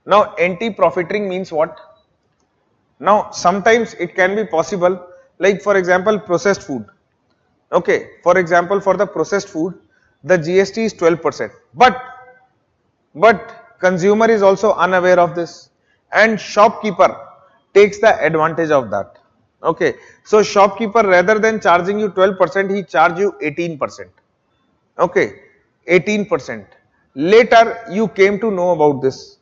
Now anti-profiteering means what? Now sometimes it can be possible, like for example processed food. Okay, for example for the processed food the GST is 12%, but consumer is also unaware of this and shopkeeper takes the advantage of that. Okay, so shopkeeper rather than charging you 12%, he charge you 18%. Okay, 18%. Later you came to know about this.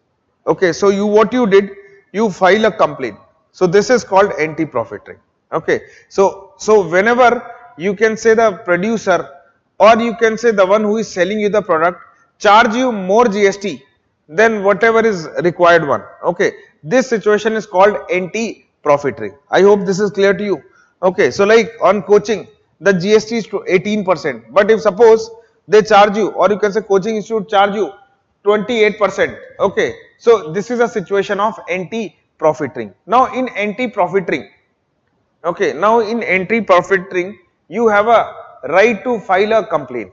Okay, so what you did, you file a complaint. So this is called anti-profiteering. Okay, so whenever you can say the producer or you can say the one who is selling you the product charge you more GST than whatever is required one. Okay, this situation is called anti-profiteering. I hope this is clear to you. Okay, so like on coaching the GST is to 18%, but if suppose they charge you, or you can say coaching institute charge you 28%. Okay, so this is a situation of anti-profiteering. Now in anti-profiteering, okay, now in anti-profiteering you have a right to file a complaint.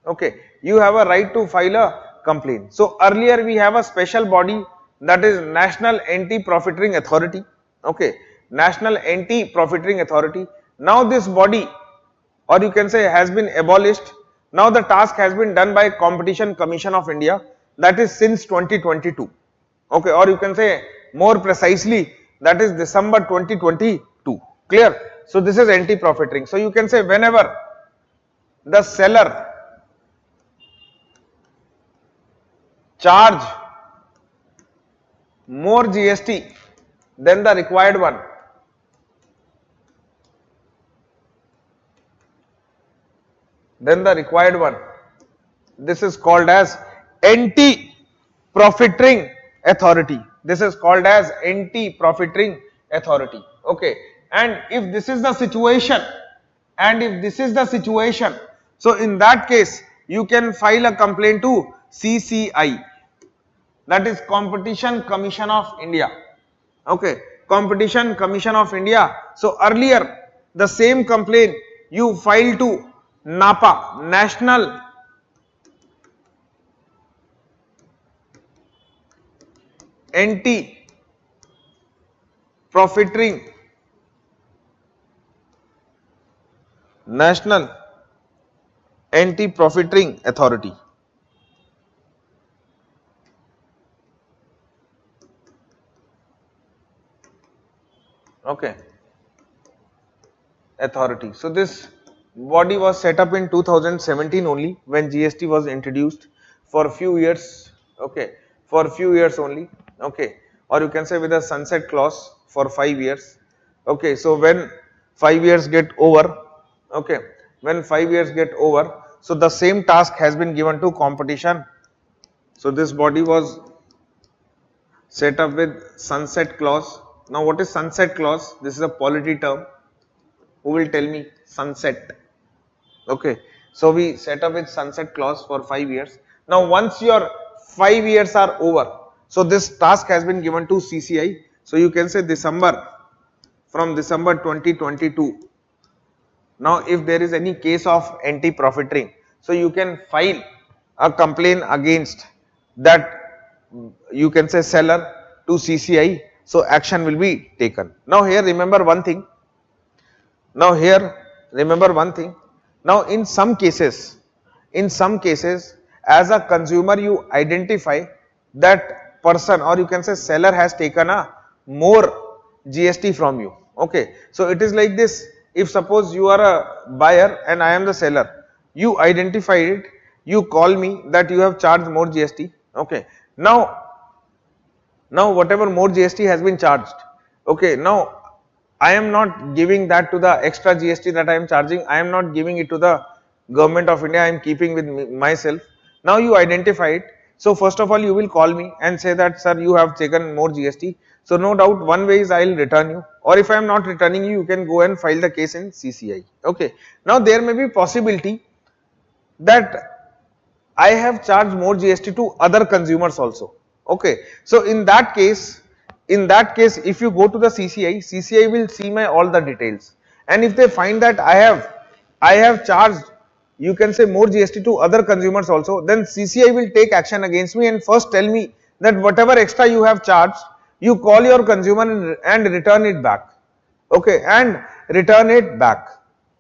Okay, you have a right to file a complaint. So earlier we have a special body, that is National Anti-Profiteering Authority. Okay, National Anti-Profiteering Authority. Now this body, or you can say, has been abolished. Now the task has been done by Competition Commission of India, that is since 2022. Okay, or you can say more precisely, that is December 2022. Clear? So this is anti-profiteering. So you can say whenever the seller charge more GST than the required one, this is called as anti-profiteering authority. This is called as anti-profiteering authority. Okay, and if this is the situation, so in that case you can file a complaint to CCI, that is Competition Commission of India. Okay, Competition Commission of India. So earlier the same complaint you filed to NAPA, National Anti-Profiteering Authority. Okay, authority. So this body was set up in 2017 only, when GST was introduced, for a few years. Okay, for a few years only. Okay, or you can say with a sunset clause for 5 years. Okay, so when 5 years get over, okay, when 5 years get over, so the same task has been given to competition. So this body was set up with sunset clause. Now what is sunset clause? This is a polity term. Who will tell me? Sunset. Okay, so we set up with sunset clause for 5 years. Now once your 5 years are over, so this task has been given to CCI. So you can say from December 2022. Now if there is any case of anti-profiteering, so you can file a complaint against that, you can say, seller to CCI. So action will be taken. Now here remember one thing. Now in some cases, as a consumer you identify that person, or you can say seller has taken a more GST from you. Okay, so it is like this. If suppose you are a buyer and I am the seller, you identify it, you call me that you have charged more GST. Okay, now whatever more GST has been charged, okay, now I am not giving that to the extra GST that I am charging, I am not giving it to the government of India, I am keeping with myself. Now you identify it. So first of all you will call me and say that, sir, you have taken more GST. So no doubt one way is I will return you, or if I am not returning you, you can go and file the case in CCI. Okay, now there may be possibility that I have charged more GST to other consumers also. Okay, so in that case if you go to the CCI will see my all the details, and if they find that I have charged, you can say, more GST to other consumers also, then CCI will take action against me and first tell me that whatever extra you have charged, you call your consumer and return it back. Okay, and return it back.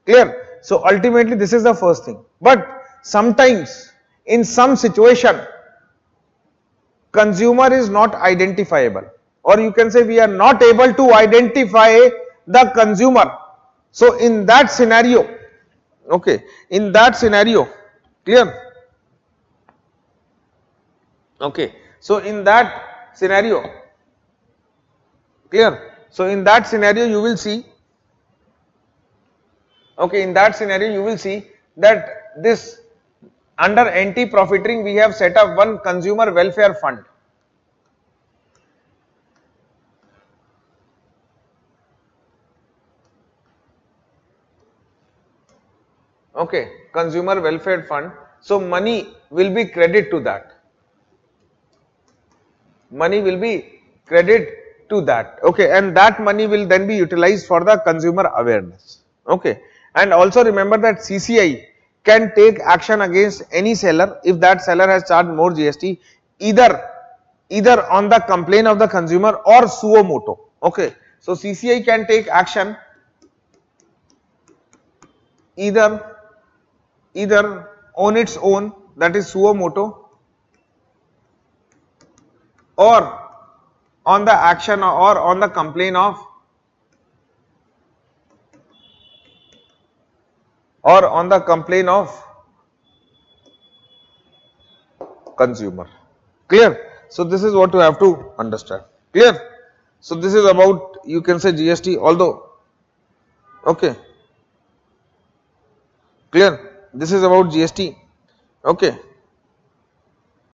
Clear? So ultimately this is the first thing. But sometimes in some situation, consumer is not identifiable, or you can say we are not able to identify the consumer. So in that scenario, okay, in that scenario, clear? Okay, so in that scenario, clear? So in that scenario you will see, okay, in that scenario you will see that this under anti-profiteering we have set up one consumer welfare fund. Okay, consumer welfare fund. So money will be credited to that. Money will be credited to that. Okay, and that money will then be utilized for the consumer awareness. Okay, and also remember that CCI can take action against any seller if that seller has charged more GST, either on the complaint of the consumer or suo moto. Okay, so CCI can take action either on its own, that is suo moto, or on the action or on the complaint of, consumer. Clear? So this is what you have to understand. Clear? So this is about, you can say, GST, although, okay, clear, this is about GST. Okay.